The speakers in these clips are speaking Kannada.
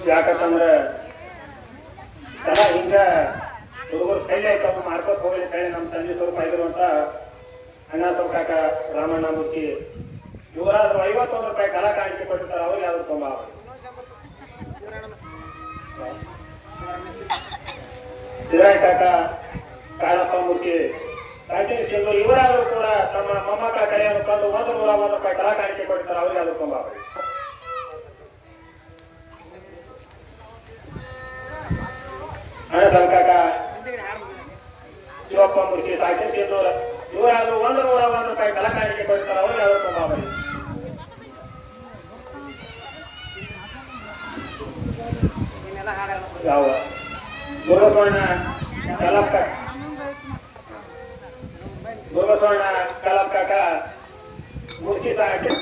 ಯಾಕಂತಂದ್ರೆ ಹಿಂಗ ಹುಡುಗರು ಕೈಲಿ ತಪ್ಪು ಮಾಡ್ಕೊತ ಹೋಗ್ಲಿ ಕೈ ನಮ್ಮ ತಂದೆ ಸ್ವಲ್ಪ ಆಗಿರುವಂತ ಅಣ್ಣ ಸ್ವಲ್ಪ ಕಾಕ ರಾಮಣ್ಣ ಮುಖಿ ಇವರಾದ್ರು 51 ರೂಪಾಯಿ ಕಲಾ ಕಾಣಿಕೆ ಕೊಟ್ಟಿರ್ತಾರೆ. ಅವ್ರಿಗೆ ಯಾವ್ದು ತುಂಬ ಸಿರಾಯ್ ಕಾಕ ಕಾಳಪ್ಪ ಮುಖಿ ಕಾಟಿನ ಸಿಂಧು ಇವರಾದ್ರೂ ಕೂಡ ತಮ್ಮ ಮೊಮ್ಮಕ್ಕಳ ಕೈಯನ್ನು ತಂದು 101 ರೂಪಾಯಿ ಕಲಾ ಕಾಣಿಕೆ ಕೊಟ್ಟಿರ್ತಾರೆ. ಅವ್ರಿಗೆ ಯಾವ್ದು ತುಂಬ ಅಣ್ಣ ಕಾಕ ಶಿವಪ್ಪ ಮುಖಿ ಸಾಕಿನ ಸಿಂಧು ಇವರಾದ್ರೂ 101 ರೂಪಾಯಿ ಕಲಾ ಕಾಣಿಕೆ ಕೊಡ್ತಾರೆ. ಅವ್ರಿಗೆ ಯಾವ್ದು ತುಂಬ ಯಾವ ಗುರುಬಸವಣ್ಣ ಕಲಪ್ಪ ಕಾಕ ಮುರ್ಸಿ ಸಾಕಿ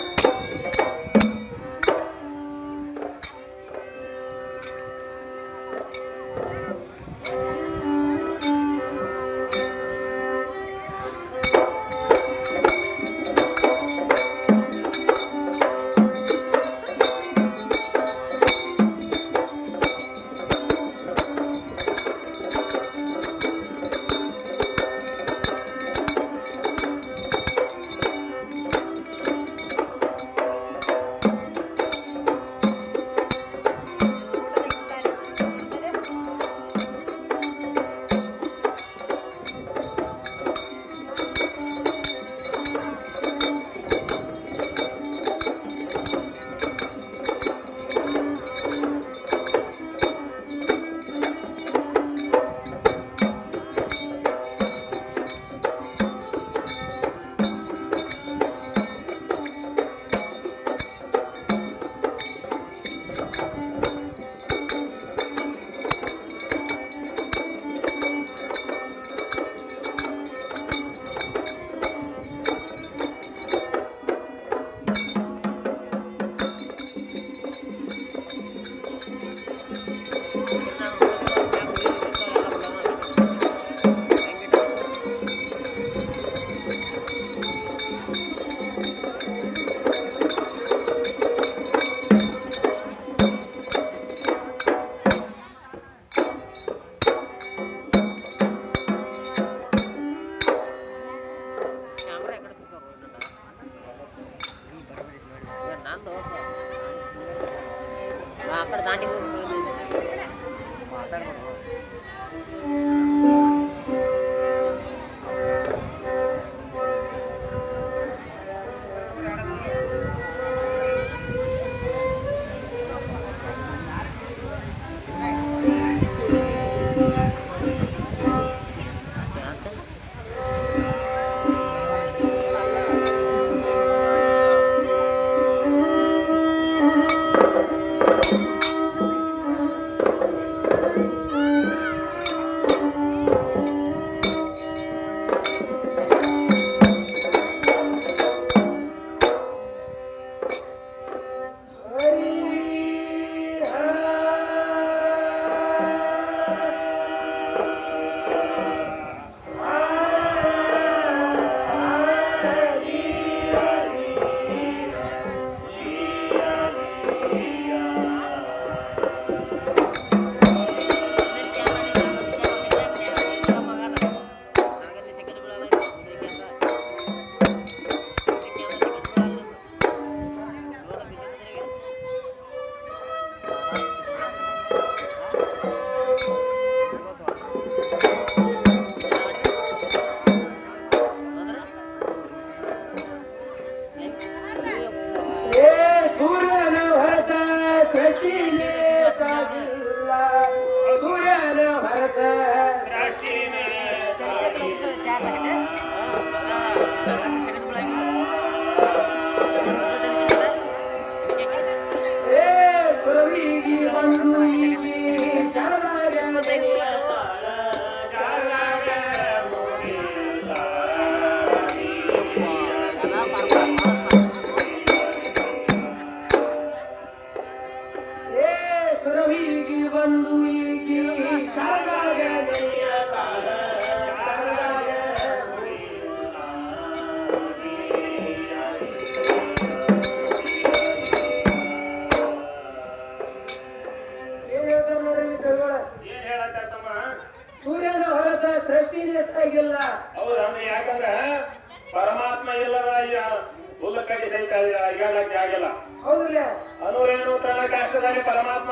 ಹುಲ್ಲಕ್ಕಡಿ ಸಹಿತ ಅಡ್ಡಾಡಕ್ಕೆ ಆಗಿಲ್ಲ. ಹೌದ್ರಲ್ಲ ಅನುರೇನು ತನ್ನ ಕಷ್ಟದಲ್ಲಿ ಪರಮಾತ್ಮ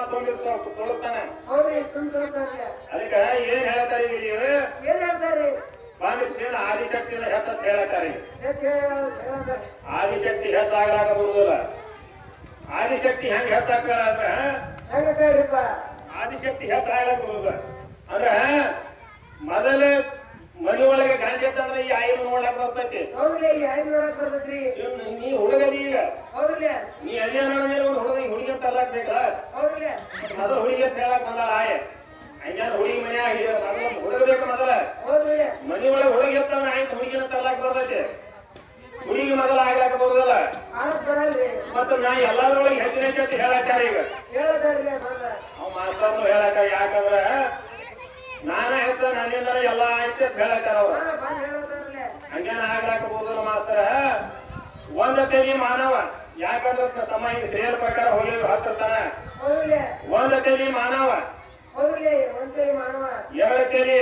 ತುಳುಕ್ತಾನೆ. ಹೌದ್ರಿ ಅದಕ್ಕೆ ಏನ್ ಹೇಳ್ತಾರೆ ಇಲ್ಲಿ ಏನ್ ಹೇಳ್ತಾರ್ರಿ ಪಾಂಡಿತ್ಯನ ಆದಿಶಕ್ತಿನ ಹೆಚ್ಚಂತ ಹೇಳತ್ತಾರೆ. ಆದಿಶಕ್ತಿ ಹೆಚ್ಚಾಗಲಾಕ ಬರುದಿಲ್ಲ. ಆದಿಶಕ್ತಿ ಹೆಂಗ ಹೆಚ್ಚಾಗ್ತಾಳ ಅಂದ್ರ ಆದಿಶಕ್ತಿ ಹೆಚ್ಚಾಗಲಾಕ ಬರುದಿಲ್ಲ ಅಂದ್ರ ಮೊದಲ ಮನಿ ಒಳಗೆ ಗಾಂಜಿ ಅಂತಂದ್ರೆ ಈ ಆಯ್ದು ನೋಡ್ಲಾಕ ಬರ್ತೈತಿ. ನೀ ಹುಡುಗದಿ ಈಗ ನೀ ಅದೇನ ಒಂದು ಹುಡುಗಿ ಅಂತ ಅಲ್ಲಾಕ್ಬೇಕಲ್ಲ ಮೊದಲು ಹುಡುಗಿ ಅಂತ ಹೇಳಕ್ ಬಂದಾಳ ಆಯ ಹಂಗ್ಯಾನ ಹುಡುಗಿ ಮನ್ಯಾಗ ಹುಡುಗ ಬೇಕು ಮೊದಲ ಮನಿ ಒಳಗೆ ಹುಡುಗಿ ಇರ್ತಾವ ಆಯ್ತು ಹುಡುಗಿನ ಅಂತ ಅಲ್ಲಾಕ್ ಬರ್ತೈತಿ. ಹುಡುಗಿ ಮೊದಲ ಆಗ್ಲಾಕ ಬರುದಲ್ಲ. ಮತ್ತ ನಾ ಎಲ್ಲಾದ್ರೊಳಗೆ ಹೆಚ್ಚಿನ ಹೆಚ್ಚು ಹೇಳಾಕಾರ ಈಗ ಅವ್ ಮಾಸ್ತರ್ನು ಹೇಳಾಕ ಯಾಕಂದ್ರ ನಾನ ಹೆಚ್ಚ ನನ್ನಿಂದ ಎಲ್ಲಾ ಆಯ್ತು ಅಂತ ಹೇಳಾಕಾರ ಅವ್ರು. ಹಂಗೇನ ಆಗ್ಲಾಕ ಬರುದಿಲ್ಲ ಮಾಸ್ತರ. ಒಂದ ತೆಲಿ ಮಾನವ ಯಾಕಂದ್ರ ತಮ್ಮ ಹಿಂಗ ಕ್ರಿಯರ್ ಪ್ರಕಾರ ಹೋಗಿ ಹತ್ತಿರ್ತಾನ. ಒಂದ ತೆಲಿ ಮಾನವ, ಎರಡು ತೆಲಿ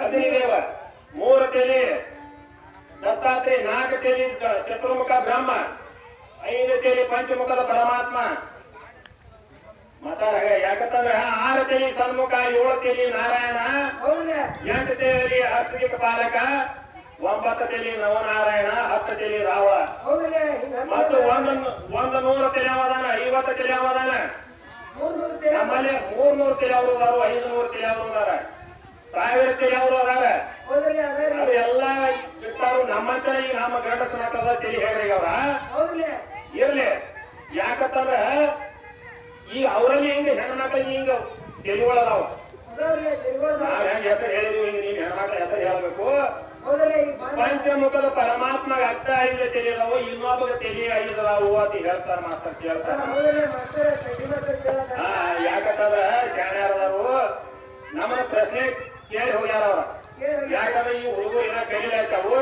ಅಗ್ನಿದೇವ, ಮೂರು ತೆಲಿ ದತ್ತಾತ್ರೇಯ, ನಾಲ್ಕು ತೆಲಿ ಚತುರ್ಮುಖ ಬ್ರಹ್ಮ, 5 ತೆಲಿ ಪಂಚಮುಖದ ಪರಮಾತ್ಮ. ಮಾತಾಡ ಯಾಕಂತಂದ್ರ 6 ತೆಲಿ ಸನ್ಮುಖ, 7 ತೆಲಿ ನಾರಾಯಣ, 8 ತೆಲಿ ಅರ್ಥಿಕ ಪಾಲಕ, 9 ತೆಲಿ ನವನಾರಾಯಣ, 10 ತೆಲಿ ರಾವ. ಮತ್ತು ಒಂದು 100 ತೆಲಿ ಅವದಾನ, 50 ತೆಲಿ ಅವದಾನ. ನಮ್ಮಲ್ಲಿ 300 ತೆಲಿ ಅವರು ಅದಾರ, 500 ತೆಲಿ ಅವರು ಅದಾರ, 1000 ತೆಲಿ ಅವರು ಅದಾರ. ಅದು ಎಲ್ಲ ಬಿಟ್ಟಾರು ನಮ್ಮಂತ ಈಗ ನಮ್ಮ ಗಂಡಸ ಮಕ್ಕಳ ತೆಲಿ ಹೇಳ್ರಿ ಅವ್ರ ಇರ್ಲಿ. ಯಾಕಂತಂದ್ರ ಈಗ ಅವರಲ್ಲಿ ಹಿಂಗ ಹೆಣ್ಮಕ್ಳಿಗೆ ಹಿಂಗ ತೆಲಿಗಳದಾವ. ನಾವ್ ಹೆಂಗ ಹೆಸರು ಹೇಳಿದ್ವಿ ಹಿಂಗ ನೀವ್ ಹೆಣ್ಮಕ್ಳ ಹೆಸರು ಹೇಳ್ಬೇಕು. ಪಂಚಮುಖದ ಪರಮಾತ್ಮ 5 ತೆಲಿ ಅದಾವು, ಇನ್ನೊಬ್ಬ ತೆಲಿ 5 ಅದಾವು ಅಂತ ಹೇಳ್ತಾರ ಮಾಸ್ತರ್ ಕೇಳ್ತಾರ. ಯಾಕಂತಂದ್ರ ಶಾಣ್ಯಾರದಾರು ನಮ್ಮನ್ನ ಪ್ರಶ್ನೆ ಕೇಳಿ ಹೋಗ್ಯಾರ ಅವ್ರ. ಯಾಕಂದ್ರೆ ಈ ಹುಡುಗರು ಏನ ಕೈಲಿ ಹಾಕಾವು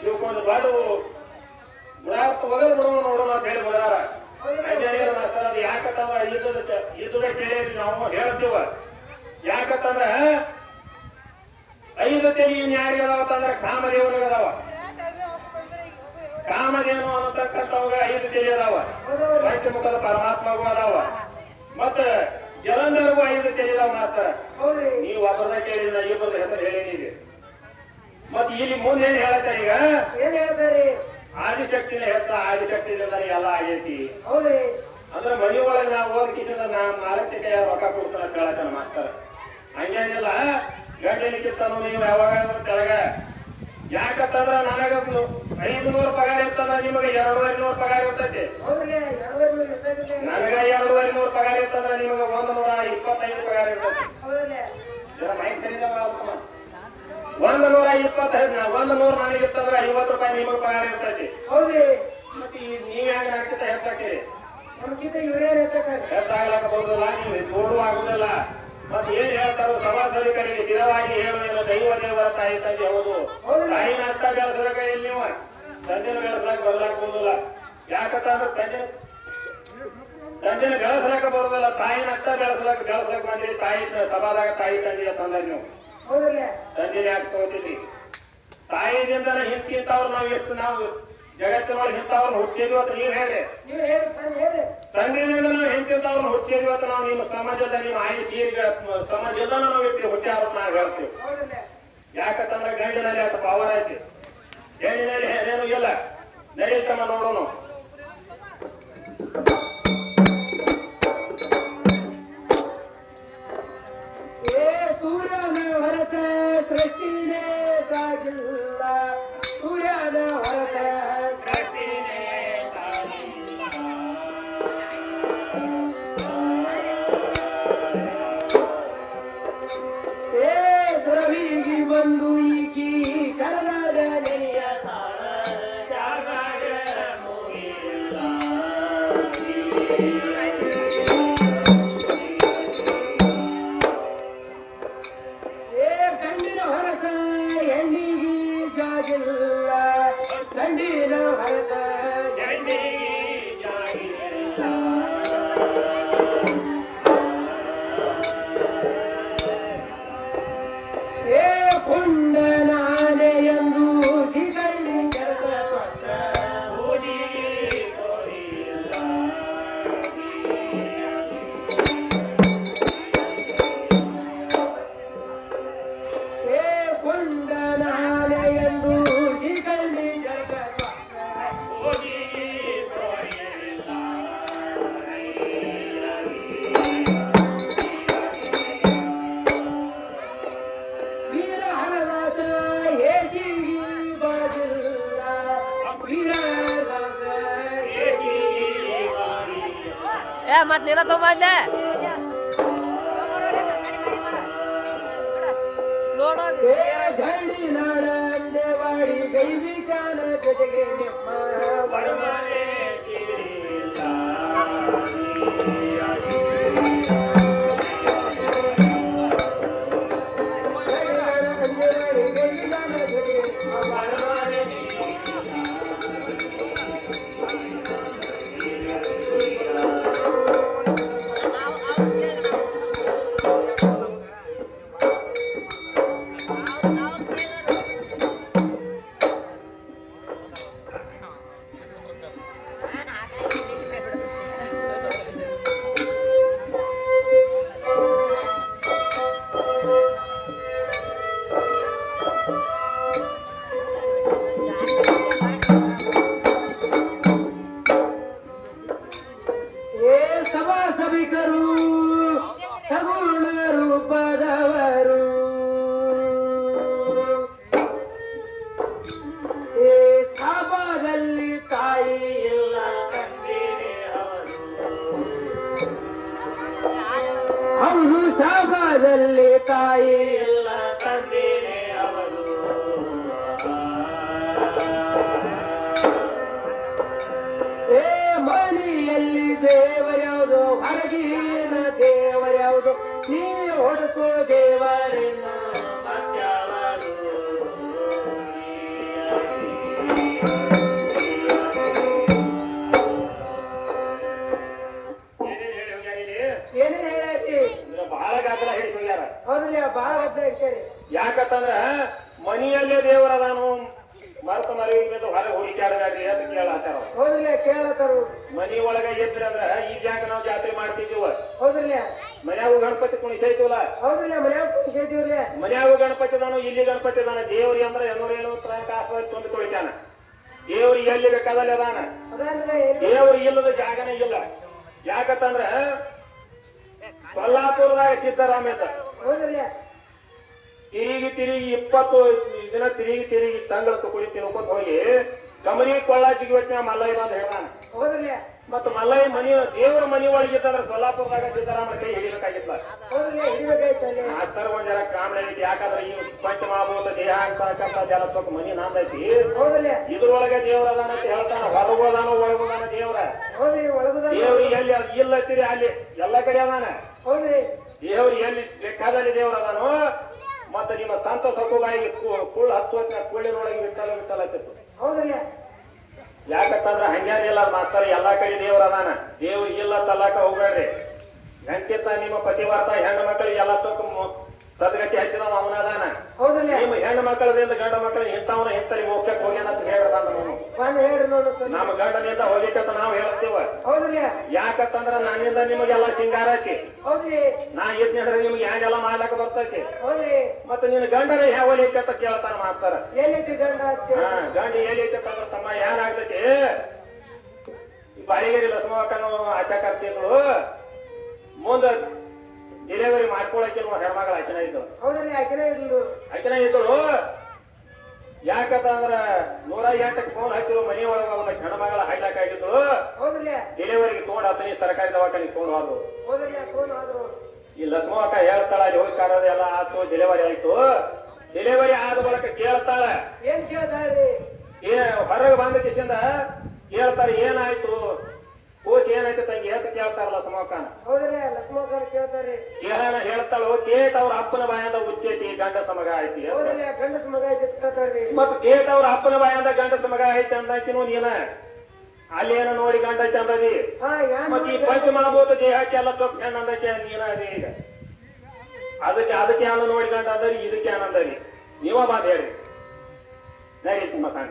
ಇವಕ್ಕೊಂದು ದೊಡ್ಡ ಒಗಲ್ ಬಿಡುವ ನೋಡೋಣ ಅಂತ ಹೇಳಿ ಹೋದಾರ. ಮಾಸ್ತರ್ ಅದು ಯಾಕಂತಂದ್ರ ಇದ್ದದ ಕೇಳಿ ನಾವು ಹೇಳ್ತೀವ. ಯಾಕಂತಂದ್ರ 5 ತೆಲಿ ಯಾರಿಗೆ ಅದಾವತ್ತಂದ್ರ ಕಾಮದೇವನಿಗೆ ಅದಾವ. ಕಾಮಧೇನು ಅನ್ನತಕ್ಕಂಥವಾಗ 5 ತೆಲಿ ಅದಾವ. ಪಂಚಮುಖದ ಪರಮಾತ್ಮಗೂ ಅದಾವ. ಮತ್ತ ಜಲಂಧರ್ಗೂ 5 ತೆಲಿ ಅದಾವ ಮಾಸ್ತರ. ನೀವು ಒಬ್ಬರದ ಕೇಳಿ ನಾ ಇಬ್ಬರದ ಹೆಸರು ಹೇಳೀನಿ. ಮತ್ ಇಲ್ಲಿ ಮುಂದೆ ಏನ್ ಹೇಳ್ತಾರೆ ಈಗ ಆದಿಶಕ್ತಿನ ಹೆಚ್ಚ, ಆದಿಶಕ್ತಿಯಿಂದ ಎಲ್ಲ ಆಗೈತಿ ಅಂದ್ರೆ ಮನಿ ಒಳಗೆ ನಾವು ಓದ್ಕಿಸಿದ ನಾ 4 ಕೈ ರೊಕ್ಕ ಕೊಡ್ತಾನ ಕೇಳತಾನ ಮಾಸ್ತರ. ಹಂಗೇನಿಲ್ಲ ಗಂಟೆಲಿಕ್ಕಿರ್ತಾನು ನೀವು ಯಾವಾಗ ಕೆಳಗ. ಯಾಕಂತಂದ್ರ ನನಗ 500 ಪಗಾರ ಇರ್ತದ, ನಿಮಗೆ 2500 ಪಗಾರ ಇರ್ತೈತಿ. ನನಗ 2500 ಪಗಾರ ಇರ್ತಂದ್ರ ನಿಮಗೆ 125 ಪಗಾರ ಇರ್ತೈತಿ. ಮೈಕ್ ಸರಿ 125 100 ನನಗಿರ್ತಂದ್ರ 50 ರೂಪಾಯಿ ನಿಮಗೆ ಪಗಾರ ಇರ್ತೈತಿ. ಮತ್ತೆ ನೀವ್ ಹೆಂಗ ಹಾಕ್ತ ಹೆಚ್ಚಾಕಿರಿ ಹೆಚ್ಚಾಗ್ಲಾಕ ಬರುದಿಲ್ಲ, ನೀವು ಜೋಡು ಆಗುದಿಲ್ಲ. ಮತ್ ಏನ್ ಹೇಳ್ತಾರೋ ಸಭಾಸಭಿಕರಿಗೆ ಸ್ಥಿರವಾಗಿ ಹೇಳುವ ದೈವ ದೇವರ ತಾಯಿ ತಂದೆ ಹೌದು. ತಾಯಿನ ಅರ್ಥ ಬೆಳೆಸಲಕ ಇಲ್ಲಿ ನೀವು ತಂದೆನ ಬೆಳೆಸಲಾಕ ಬರ್ಲಾಕ ಬರುದಿಲ್ಲ. ಯಾಕಂತಂದ್ರೆ ತಂದೆನ ಬೆಳೆಸಲಾಕ ಬರುದಿಲ್ಲ, ತಾಯಿನ ಅರ್ಥ ಬೆಳೆಸಲಾಕ ಬಂದ್ರಿ. ತಾಯಿ ಸಭಾದಾಗ ತಾಯಿ ತಂದೆ ತಂದ ನೀವು ತಂದೆನ ಯಾಕೆ ತಗೋತೀರಿ? ತಾಯಿದಿಂದನ ಹಿಂದ್ಕಿಂತವ್ರು ನಾವು ಎಷ್ಟು ನಾವು ಜಗತ್ತಿನೊಳಗೆ ಇಂಥವ್ರನ್ನ ಹುಟ್ಟಿದ್ವಿ ಅಂತ ನೀವ್ ಹೇಳ್ರಿ. ತಂದೆಯಿಂದ ನಾವು ಹಿಂತಿಂತವ್ರನ್ನ ಹುಟ್ಟಿದ್ವಿ ಅಂತ ನಾವು ನಿಮ್ಮ ಸಮಾಜದ ನಿಮ್ಮ ಆಯುಷ್ ಸಮಾಜದ ನಾವು ಹುಟ್ಟಿ ಆರೋಪ ನಾವು ಹೇಳ್ತೀವಿ. ಯಾಕಂತಂದ್ರೆ ಗಂಡಿನಲ್ಲಿ ಅದು ಪವರ್ ಐತಿ, ಹೆಣ್ಣಿನಲ್ಲಿ ಏನೇನು ಇಲ್ಲ. ನಡೀತಮ್ಮ ನೋಡೋಣ. ಸೂರ್ಯನ ಹೊರತ ಸೃಷ್ಟಿನೇ ಸಾಗಿಲ್ಲ, ಸೂರ್ಯನ ಹೊರತ ಸೃಷ್ಟಿನೇ ಸಾಗಿಲ್ಲ. ಸುರವಿಗಿ ಬಂದು ಈಗಿ ಶರಣರ ನೆನೆಯ ತಾಳ ಶಾರದಾಗ ಮುಗಿ ಏ ಮತ್ ನೀನ ತೊಗೊಂಬಂದೆ ನೋಡೋದು ಗಂಡಿ ನಾಡ ದೇವಾಡಿ ಗೈವಿಶಾನ ಜೊತೆಗೆ ನಿಮ್ಮ ವರಮಾನೆ ಕಿರಿಲ್ಲ. ಸಭಿಕರು ಸಗುಣ ರೂಪದವರು ಏ ಸಭಾದಲ್ಲಿ ತಾಯಿ ಇಲ್ಲ ತಂದೆಯೇ ಅವರು. ಹೌದು ಸಭಾದಲ್ಲಿ ತಾಯಿ ಇಲ್ಲ ತಂದೆಯೇ ಅವರು. ಏ ಮನೆಯಲ್ಲಿ ದೇವರ್ಯಾವುದು ಹೊರಗಿನ ದೇವರ್ಯಾವುದು ನೀ ಹುಡುಕೋ ದೇವರನ್ನ ಮತ್ಯಾವರು. ಏನೇನ್ ಹೇಳಾತಿ ಬಹಳ ಗಾತ್ರ ಹೇಳಿ ಹೋಗ್ಯಾರ. ಹೌದ್ರಿ ಬಾಳ ಗದ್ದ ಇರ್ತಾರೆ. ಯಾಕಂತಂದ್ರ ಮನಿಯಲ್ಲೇ ದೇವರದಾನು ಮರ್ತ ಮರಿ ಹೊರಗೆ ಹುಡುಕ್ಯಾಡಬೇಡ್ರಿ ಅಂತ ಕೇಳತ್ತಾರ. ಹೌದ್ರಿ ಕೇಳತ್ತಾರು. ಮನಿ ಒಳಗ ಇದ್ರಂದ್ರ ಈಗ ಯಾಕೆ ನಾವು ಜಾತ್ರೆ ಮಾಡ್ತಿದ್ದೀವ? ಹೌದ್ರಿ ಮನ್ಯಾಗೂ ಗಣಪತಿ ಕುಣಿಸೈತಿವಲ್ಲ. ಹೌದ್ರಿ ಮನ್ಯಾಗ ಕುಣಿಸಿದೀವ್ರಿ. ಮನ್ಯಾಗೂ ಗಣಪತಿ ಅದಾನು, ಇಲ್ಲಿ ಗಣಪತಿ ಅದಾನ. ದೇವ್ರಿ ಅಂದ್ರ ಏನೂರೇನು ತಂದು ಕುಳಿತಾನ. ದೇವ್ರಿ ಎಲ್ಲಿ ಬೇಕಾದಲ್ಲಿ ಅದಾನ. ಅದಾನ್ರಿ ದೇವ್ರು ಇಲ್ಲದ ಜಾಗನೇ ಇಲ್ಲ. ಯಾಕಂತಂದ್ರ ಕೊಲ್ಲಾಪುರದಾಗ ಸಿದ್ದರಾಮ ಅಂತ ಹೌದ್ರಿ ತಿರುಗಿ 20 ದಿನ ತಿರುಗಿ ತಂಗಳ ಕುಳಿ ತಿನ್ಕೊಂತ ಹೋಗಿ ಕಮರಿ ಕೊಳ್ಳ ಜಿಗಿವತ್ನ ಮಲ್ಲಯ್ಯ ಅಂತ ಹೇಳ್ತಾನ. ಹೌದ್ರಿ ಮತ್ತ ಮಲ್ಲಯ್ಯ ಮನಿ ದೇವ್ರ ಮನಿ ಒಳಗಿತ್ತಂದ್ರ ಸೊಲ್ಲಾಪುರದಾಗ ಸಿದ್ದರಾಮ ಕೈ ಹಿಡಿಬೇಕಾಗಿತ್ತ. ಹೌದ್ರಿ ಹಿಡಿಬೇಕಾಯ್ತಲ್ಲಿ ಆತರ ಒಂದ್ ಜರ ಕಾಮಳೆ ಐತಿ. ಯಾಕಂದ್ರ ಈ ಪಂಚಮಹಾಭೂತ ದೇಹ ಅಂತಕ್ಕಂಥ ಜಲ ಸ್ವಲ್ಪ ಮನಿ ನಾಂದೈತಿ. ಹೌದ್ರಿ ಇದ್ರೊಳಗೆ ದೇವ್ರ ಅದಾನ ಅಂತ ಹೇಳ್ತಾನ. ಹೊರಗೋದಾನ ಒಳಗೋದಾನ ದೇವ್ರ. ಹೌದ್ರಿ ಒಳಗದ ದೇವ್ರಿ ಎಲ್ಲಿ ಇಲ್ಲತ್ತೀರಿ ಅಲ್ಲಿ ಎಲ್ಲ ಕಡೆ ಅದಾನ. ಹೌದ್ರಿ ದೇವ್ರಿ ಎಲ್ಲಿ ಬೇಕಾದಲ್ಲಿ ದೇವ್ರ ಅದಾನು. ಮತ್ತ ನಿಮ್ಮ ಸಂತ ಸೊಕ್ಕುಗಾಯಿಗೆ ಕುಳ್ಳು ಹಚ್ಚುವ ಕುಳ್ಳಿನೊಳಗೆ ಬಿಟ್ಟಲ್ಲ ಹತ್ತಿತ್ತು. ಹೌದ್ರಿ ಯಾಕಂತಂದ್ರ ಹಂಗ್ಯಾರಿಲ್ಲ ಮಾಸ್ತರ ಎಲ್ಲಾ ಕಡೆ ದೇವ್ರ ಅದಾನ. ದೇವ್ರ ಇಲ್ಲ ತಲ್ಲಾಕ ಹೋಗ್ಬೇಡ್ರಿ. ಗಂಟಿತ್ತ ನಿಮ್ಮ ಪತಿವಾರ್ತ ಹೆಣ್ಣು ಮಕ್ಕಳಿಗೆ ಎಲ್ಲ ಸದ್ಗತಿ ಹಚ್ಚಿದವ ಅವನ ಅದಾನ. ಹೌದ್ರಿ ನಿಮ್ಮ ಹೆಣ್ಣು ಮಕ್ಕಳದಿಂದ ಗಂಡ ಮಕ್ಕಳಿಗೆ ಇಂಥವನ ಇಂತಲ್ಲಿ ಮೋಕ್ಷಕ್ಕೆ ಹೋಗ್ಯಾನ ಅಂತ ಹೇಳ್ತಾನ. ಬಂದ್ ಹೇಳ್ರಿ ನೋಡು ಸರ್. ನಮ್ಮ ಗಂಡನಿಂದ ಹೋಗಿತ್ತ ನಾವು ಹೇಳ್ತೀವ. ಹೌದ್ರಿ ಯಾಕಂತಂದ್ರ ನನ್ನಿಂದ ನಿಮಗೆಲ್ಲ ಸಿಂಗಾರ ಐತಿ. ಹೌದ್ರಿ ನಾ ಇದ್ನಂದ್ರೆ ನಿಮ್ಗೆ ಹ್ಯಾಂಗೆಲ್ಲ ಮಾಡ್ಲಾಕ ಬರ್ತೈತಿ. ಹೌದ್ರಿ ಮತ್ತೆ ನಿನ್ನ ಗಂಡನ ಯಾವ ಐತಿ ಅಂತ ಕೇಳ್ತಾನ ಮಾಡ್ತಾರ. ಏನೈತಿ ಗಂಡ ಗಂಡ ಏನೈತಿ ಅಂತಂದ್ರ ತಮ್ಮ ಏನಾಗ್ತೈತಿ. ಈ ಬಾಯಿಗೇರಿ ಲಕ್ಷ್ಮಕ್ಕನು ಆಶಾ ಕರ್ತಿದ್ರು ಮುಂದ ಡೆಲಿವರಿ ಮಾಡ್ಕೊಳಕಿಲ್ವ ಹೆಣ್ಮಗಳ ಆಕಿನ ಇದ್ರು. ಹೌದ್ರಿ ಆಕಿನ ಇರ್ಲು ಆಕಿನ ಇದ್ರು. ಯಾಕಂತಂದ್ರ 108ಕ್ಕೆ ಫೋನ್ ಹಾಕಿದ್ರು ಮನಿ ಒಳಗ ಅವನ ಹೆಣ್ಮಗಳ ಹಾಕ್ಲಾಕಾಗಿದ್ರು. ಹೌದ್ರಿ ಡೆಲಿವರಿಗೆ ತಗೊಂಡ್ ಆತನಿ ಸರ್ಕಾರಿ ದವಾಖಾನಿಗೆ ತಗೊಂಡ್ ಹೋದ್ರು. ಹೌದ್ರಿ ಫೋನ್ ಆದ್ರು ಈ ಲಕ್ಷ್ಮಕ್ಕ ಹೇಳ್ತಾಳ ಅಲ್ಲಿ ಹೋಗಿ ಕಾರೋದು ಎಲ್ಲ ಆತು. ಡೆಲಿವರಿ ಆಯ್ತು. ಡೆಲಿವರಿ ಆದ ಬಳಿಕ ಕೇಳ್ತಾಳ. ಏನ್ ಕೇಳ್ತಾಳ್ರಿ? ಹೊರಗೆ ಬಂದ ಕಿಸಿಂದ ಕೇಳ್ತಾರ ಏನಾಯ್ತು ಕೋಚ್ ಏನಾಯ್ತು ತಂಗಿ ಅಂತ ಕೇಳ್ತಾರ ಲಕ್ಷ್ಮಕ್ಕನ. ಹೌದ್ರಿ ಲಕ್ಷ್ಮಕ್ಕ ಕೇಳ್ತಾರ್ರಿ. ಏನ ಹೇಳ್ತಾಳು ಕೇಟ್ ಅವ್ರ ಅಪ್ಪನ ಬಾಯಿಂದ ಉಚ್ಚೈತಿ ಗಂಡಸ ಮಗ ಐತಿ. ಹೌದ್ರಿ ಗಂಡಸ ಮಗ ಐತಿ ಕೇಳ್ತಾರ್ರಿ. ಮತ್ ಕೇಟ್ ಅವ್ರ ಅಪ್ಪನ ಬಾಯಿಂದ ಗಂಡಸ ಮಗ ಐತಿ ಅಂದಾಕಿನೂ ನೀನ ಅಲ್ಲೇನ ನೋಡಿ ಗಂಡ ಐತಿ ಅಂದದಿ. ಮತ್ ಈ ಪಂಚಮಹಾಭೂತ ದೇಹಕ್ಕೆ ಎಲ್ಲ ಸೊಪ್ಪು ಹೆಣ್ಣು ಅಂದಕ್ಕೆ ನೀನ ಅದೇ ಈಗ ಅದಕ್ಕೆ ಅನ್ನ ನೋಡಿ ಗಂಡ ಅಂದರಿ ಇದಕ್ಕೆ ಏನಂದರಿ ನೀವ ಮಾತು ಹೇಳಿ ನಡೀತಿ ಮಕಾನ.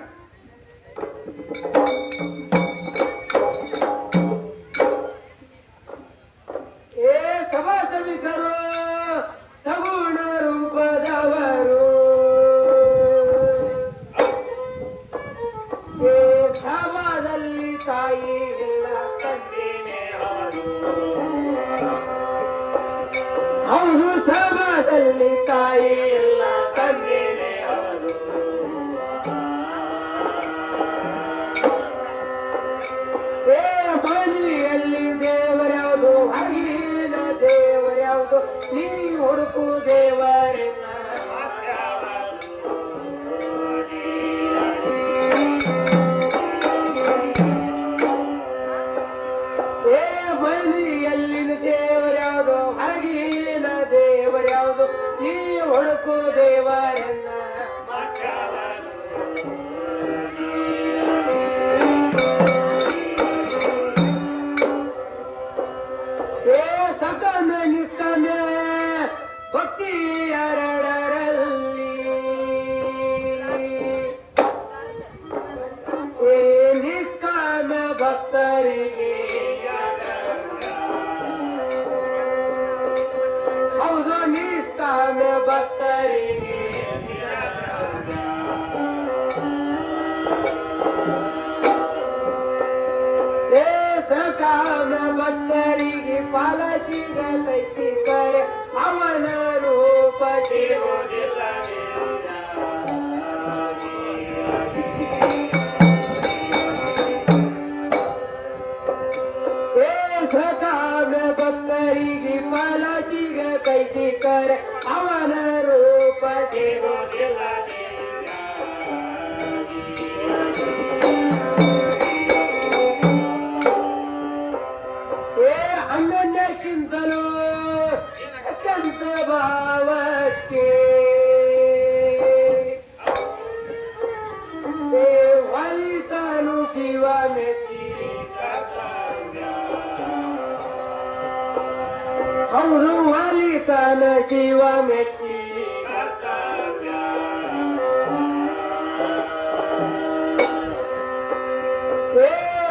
ಏ ಸಭಾ ಸಭಿಕರು ಸಗುಣ ರೂಪದವರು ಏ ಸಭಾದಲ್ಲಿ ತಾಯಿ ಇಲ್ಲ ತಂದೆನೇ ಅವರು. ಹೌದು ಸಭಾದಲ್ಲಿ ತಾಯಿ ಇಲ್ಲ ತಂದೆನೇ ಅವರು. ಏ ಮನೆಯಲ್ಲಿ ದೇವರ ಯಾವುದು ನೀ ಹುಡುಕು ದೇವರನ್ನ ಏ ಮನೆಯಲ್ಲಿನ ದೇವರ್ಯಾವುದು ಹೊರಗಿನ ದೇವರ್ಯಾವುದು ನೀ ಹುಡುಕು ದೇವರನ್ನ ಸಕಮೆ ನಿಷ್ಕಮೆ ಭಕ್ತಿ ಎರಡರಲ್ಲಿ ನಿಷ್ಕಾಮ ಭಕ್ತರಿಗೆ ಹೌದು ನಿಷ್ಕಾಮ ಭಕ್ತರಿಗೆ ಸಕಾಮ ಭಕ್ತರಿಗೆ ಫಲ ಸಿಗತೈತಿ ಕರೆ ಅವನ ರೂಪ ಸಿಗೋದಿಲ್ಲ ಸಕಾಮ ಭಕ್ತರಿಗೆ ಫಲ ಸಿಗತೈತಿ ಕರೆ ಅವನ ರೂಪ ಸಿಗೋದಿಲ್ಲ ಅನ್ನಕ್ಕಿಂತಲೂ ಅತ್ಯಂತ ಭಾವಕ್ಕೆ ಒಲಿತನು ಶಿವ ಮೆಚ್ಚಿ ಹೌದು ಒಲಿತನ ಶಿವ ಮೆಚ್ಚಿ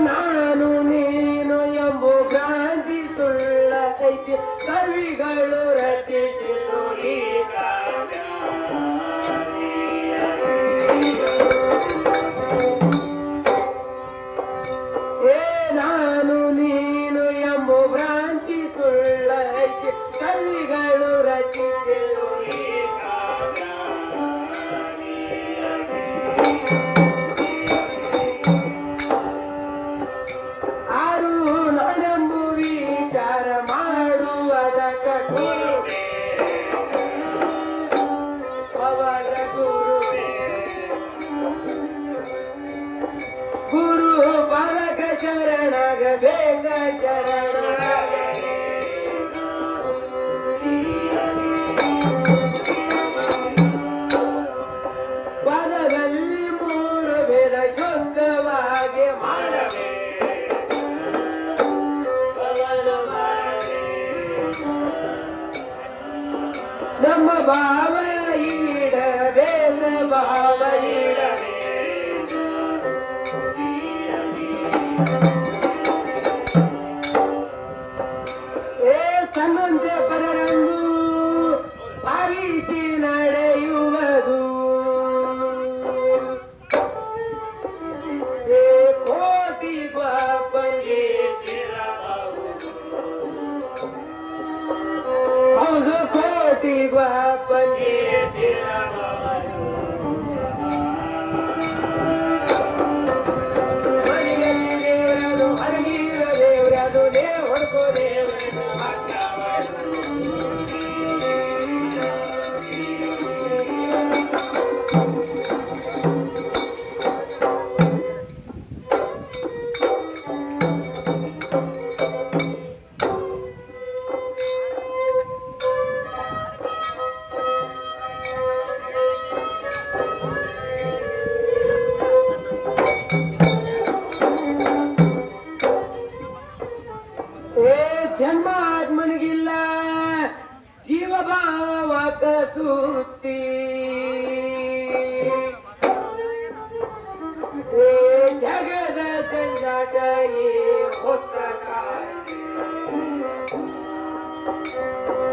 ನಾನು ನೀನು ಎಂಬು ಭ್ರಾಂತಿ ಸುಳ್ಳ ಐತಿ ಕವಿಗಳು ರಚಿಸಿದು ಈ ಕಾವ್ಯ ನಾನು ನೀನು ಎಂಬು ಭ್ರಾಂತಿ ಸುಳ್ಳ ಐತಿ ಕವಿಗಳು ರಚಿಸಿದು ಈ ಕಾವ್ಯ ವಿಚಾರ ಮಾಡುವುದಕ್ಕ ಗುರುವೇ ಅವರ ಗುರುವೇ ಗುರು ಪರಕ ಶರಣಗ ಬೇಗ ಶರಣ ಪದದಲ್ಲಿ ಮೂರು ಬೇದ ಶುದ್ಧವಾಗಿ ಮಾಡಬೇಕು ನಮ್ಮ ಭಾವ ಈಡಬೇಕ ಭಾವ ಈಡಬೇಕು ತನ್ನಂತೆ ಪರರನ್ನು ಭಾವಿಸಿ ನಡೆಯುವುದು ಕೋಟಿ ಬಾಪಂಗೆ ಹೌದು ಕೋಟಿ ಬಾಪಂಗೆ ಮನೆಯಲ್ಲಿ ದೇವರದು ಹರಗಿರ ದೇವರದು ಹೊಡ್ಕೋ ದೇವರದು ಜನ್ಮಾತ್ಮನಿಗಿಲ್ಲ ಜೀವಭಾವಕ ಸೂಕ್ತಿ ಜಗದ ಜಂಜಾಟ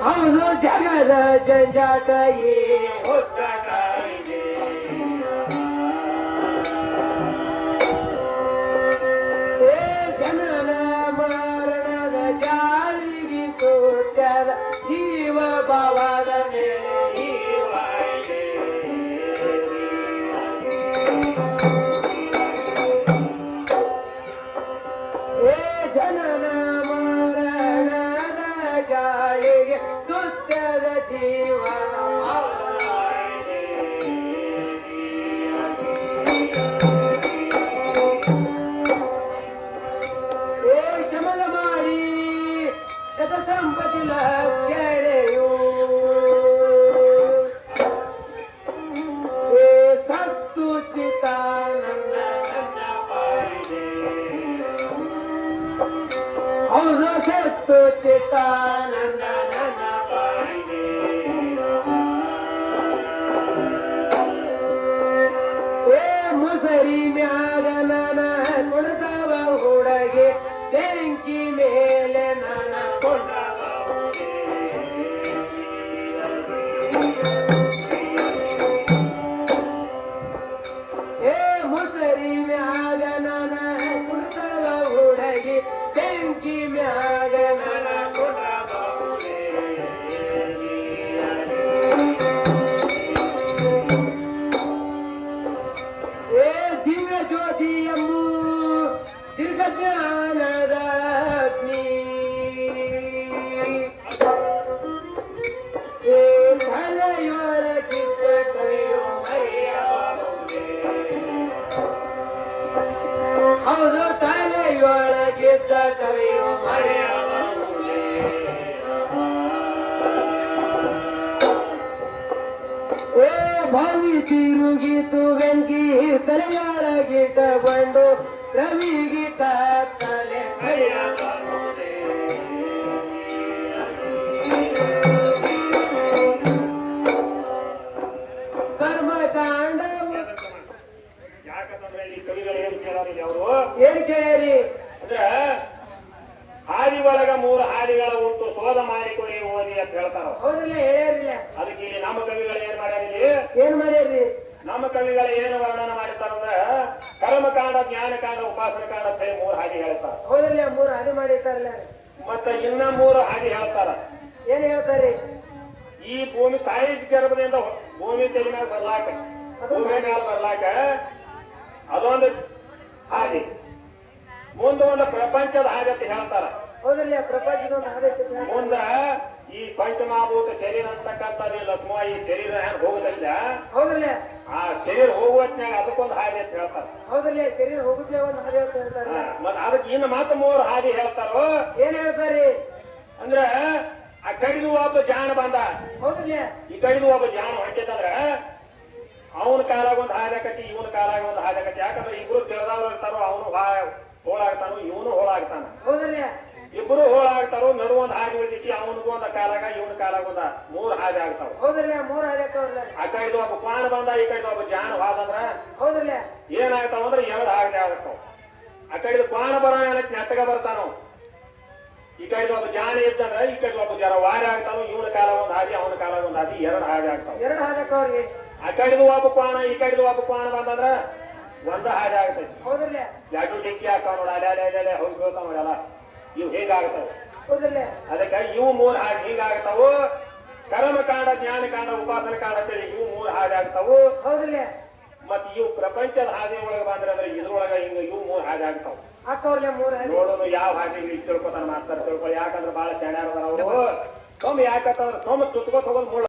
ಹೌದು ಜಗದ ಜಂಜಾಟ ಜನನ ಮರಣದ ಜಾಳಿಗೆ ಸೋಟ್ಯದ ಜೀವ ಭಾವದ ಮೇಲೆ ಜನನ ಮರಣದ ಜಾಳಿಗೆ ಹೌದು ಸತ್ತು ಚಿತ್ತ ನನ್ನ ನನ್ನ ಬಾಯಿಗೆ ಏ ಮುಸರಿ ಮ್ಯಾಗ ನನ್ನ ಕುಣಿದವ ಹುಡುಗಿ ಬೆಂಕಿ ಮೇಲೆ ನನ್ನ ಏ ಮುಸರಿ ಮ್ಯಾಗ ನನ್ನ ಕುಣಿದವ ಹುಡುಗಿ ಬೆಂಕಿ ಮ್ಯಾಗ ನನ್ನ ಏ ದಿವ್ಯ ಜ್ಯೋತಿಯಮ್ಮು ದೀರ್ಘ ಜ್ಞಾನದ ಅಗ್ನಿ ಏ ತಲೆಯೊಳಗಿದ್ದ ಕೈಯೋ ಹೌದು ತಲೆಯೊಳಗಿದ್ದ ಕೈಯೋ ಏ ಭವಿ ತಿರುಗಿತು ಬೆಂಕಿ ತಲೆಯೊಳಗಿಟ್ಟ ಬಂಡು ರವಿಗಿಟ್ಟ ತಲೆ ಕರ್ಮಕಾಂಡ ಯಾಕಂದ್ರೆ ಈ ಕವಿಗಳು ಏನ್ ಕೇಳೋದಿಲ್ಲ ಅವರು ಏನ್ ಕೇಳ್ಯಾರಿ ಅಂದ್ರೆ ಹಾದಿ ಒಳಗ 3 ಹಾದಿಗಳ ಉಂಟು ಸೋದ ಮಾಡಿಕೊಡಿ ಓದಿ ಅಂತ ಹೇಳ್ತಾರ ಹೌದಿಲ್ಲ ಹೇಳ್ಯಾರಿಲ್ಲ ಅದಕ್ಕೆ ಇಲ್ಲಿ ನಮ್ಮ ಕವಿಗಳು ಏನ್ ಮಾಡ್ಯಾರ ಇಲ್ಲಿ ಏನ್ ಮಾಡ್ಯಾರಿ ನಮ್ಮ ಕವಿಗಳ ಏನು ವರ್ಣನ ಮಾಡಿರ್ತಾರಂದ್ರ ಕರ್ಮಕಾಂಡ ಜ್ಞಾನಕಾಂಡ ಉಪಾಸನಕಾಂಡ ಅಂತ ಹೇಳಿ 3 ಹಾದಿ ಹೇಳ್ತಾರ ಹೌದಿಲ್ಲ 3 ಹಾದಿ ಮಾಡಿರ್ತಾರಲ್ಲ ಮತ್ತ ಇನ್ನ 3 ಹಾದಿ ಹೇಳ್ತಾರ ಏನ್ ಹೇಳ್ತಾರಿ ಈ ಭೂಮಿ ತಾಯಿ ಗರ್ಭದಿಂದ ಭೂಮಿ ತೆಲಿ ಮ್ಯಾಗ ಬರ್ಲಾಕ ಭೂಮಿ ಮ್ಯಾಲ ಬರ್ಲಾಕ ಅದೊಂದು ಹಾದಿ ಮುಂದ ಒಂದು ಪ್ರಪಂಚದ ಹಾದಿ ಅಂತ ಹೇಳ್ತಾರ ಹೌದಿಲ್ಲ ಪ್ರಪಂಚದ ಒಂದು ಹಾದಿ ಐತಿ. ಮುಂದ ಈ ಪಂಚಮಹಾಭೂತ ಶರೀರ ಅಂತಕ್ಕಂಥದ್ದು ಲಕ್ಷ್ಮ ಈ ಶರೀರ ಹೆಂಗ್ ಹೋಗುದಿಲ್ಲ ಹೌದಿಲ್ಲ ಆ ಶರೀರ ಹೋಗುವತ್ನಾಗ ಅದಕ್ಕೊಂದು ಹಾದಿ ಅಂತ ಹೇಳ್ತಾರ ಹೌದಿಲ್ಲ ಶರೀರ ಹೋಗುತ್ತೆ ಒಂದು ಹಾದಿ ಅಂತ ಹೇಳ್ತಾರೆ ಮತ್ತ ಅದಕ್ಕೆ ಇನ್ನು ಮಾತ್ರ 3 ಹಾದಿ ಹೇಳ್ತಾರೋ ಏನ್ ಹೇಳ್ತಾರಿ ಅಂದ್ರ ಆ ಕಡಿದು ಒಬ್ಬ ಜಾಣ ಬಂದ ಹೌದಿಲ್ಲ ಈ ಕಡಿದು ಒಬ್ಬ ಜಾಣ ಹೊಂಟಿತಂದ್ರ ಅವನ ಕಾಲಾಗ ಒಂದು ಹಾದಿ ಆಕತಿ ಇವನ ಕಾಲಾಗ ಒಂದು ಹಾದಿ ಆಕತಿ ಯಾಕಂದ್ರೆ ಇಬ್ರು ತಿಳಿದವ್ರು ಇರ್ತಾರೋ ಅವನು ಹೋಳಾಗ್ತಾನು ಇವನು ಹೋಳಾಗ್ತಾನ ಹೌದಿಲ್ಲ ಇಬ್ರು ಹೋಳಾಗ್ತಾರೋ ನಡು ಒಂದ್ ಹಾದಿ ಉಳಿದಿತಿ ಅವನಿಗೂ ಒಂದ ಕಾಲಾಗ ಇವನ ಕಾಲಾಗ ಒಂದ 3 ಹಾದಿ ಆಗ್ತಾವ ಹೌದಿಲ್ಲ 3 ಹಾದಿ ಆಗ್ತಾವಲ್ಲ ಆ ಕಡಿದು ಒಬ್ಬ ಕ್ವಾಣ ಬಂದ ಈ ಕಡಿದು ಒಬ್ಬ ಜಾಣ ಹೋದಂದ್ರ ಹೌದಿಲ್ಲ ಏನಾಗ್ತಾವ ಅಂದ್ರೆ 2 ಹಾದಿ ಆಗ್ತಾವ ಆ ಕಡಿದು ಕ್ವಾಣ ಬರೋ ಏನಕ್ಕೆ ನೆಟ್ಟಗ ಬರ್ತಾನೋ ಈ ಕಡಿದು ಒಬ್ಬ ಜಾಣ ಇದ್ದಂದ್ರ ಈ ಕಡಿದು ಒಬ್ಬ ಜರ ವಾರಿ ಆಗ್ತಾನೋ ಇವನ ಕಾಲಾಗ ಒಂದ್ ಹಾದಿ ಅವನ ಕಾಲಾಗ ಒಂದ್ ಹಾದಿ 2 ಹಾದಿ ಆಗ್ತಾವ 2 ಹಾದಿ ಆಗ್ತಾವ್ರಿ ಆ ಕಡಿದು ಒಬ್ಬ ಕ್ವಾಣ ಈ ಕಡಿದು ಒಬ್ಬ ಕ್ವಾಣ ಬಂದಂದ್ರ ಒಂದ ಹಾದಿ ಆಗ್ತೈತಿ ಹೌದಿಲ್ಲ 2 ಡಿಕ್ಕಿ ಹಾಕಾವ ನೋಡ ಅಲೆ ಹೋಗಿ ಬೀಳ್ತಾವ ನೋಡಲ್ಲ ಇವು ಹಿಂಗಾಗ್ತಾವ ಹೌದಿಲ್ಲ ಅದಕ್ಕೆ ಇವು 3 ಹಾದಿ ಹಿಂಗಾಗ್ತಾವು ಕರ್ಮಕಾಂಡ ಜ್ಞಾನಕಾಂಡ ಉಪಾಸನಕಾಂಡ ಅಂತೇಳಿ ಇವು 3 ಹಾದಿ ಆಗ್ತಾವು ಹೌದಿಲ್ಲ ಮತ್ ಇವು ಪ್ರಪಂಚದ ಹಾದಿ ಒಳಗ ಬಂದ್ರೆ ಅಂದ್ರೆ ಇದ್ರೊಳಗ ಹಿಂಗ ಇವು 3 ಹಾದಿ ಆಗ್ತಾವ ಆಗ್ತಾವ್ರಲ್ಲ 3 ಹಾದಿ ನೋಡೋನು ಯಾವ ಹಾದಿ ತಿಳ್ಕೊತಾನ ಮಾಡ್ತಾರ ತಿಳ್ಕೊ ಯಾಕಂದ್ರೆ ಬಹಳ ಚೆನ್ನಾಗಿ ಅವರು ಸೊಮ್ಮ ಯಾಕಂತಂದ್ರೆ ಸೊಮ್ಮ ಸುತ್ಕೋತ ಹೋಗೋದು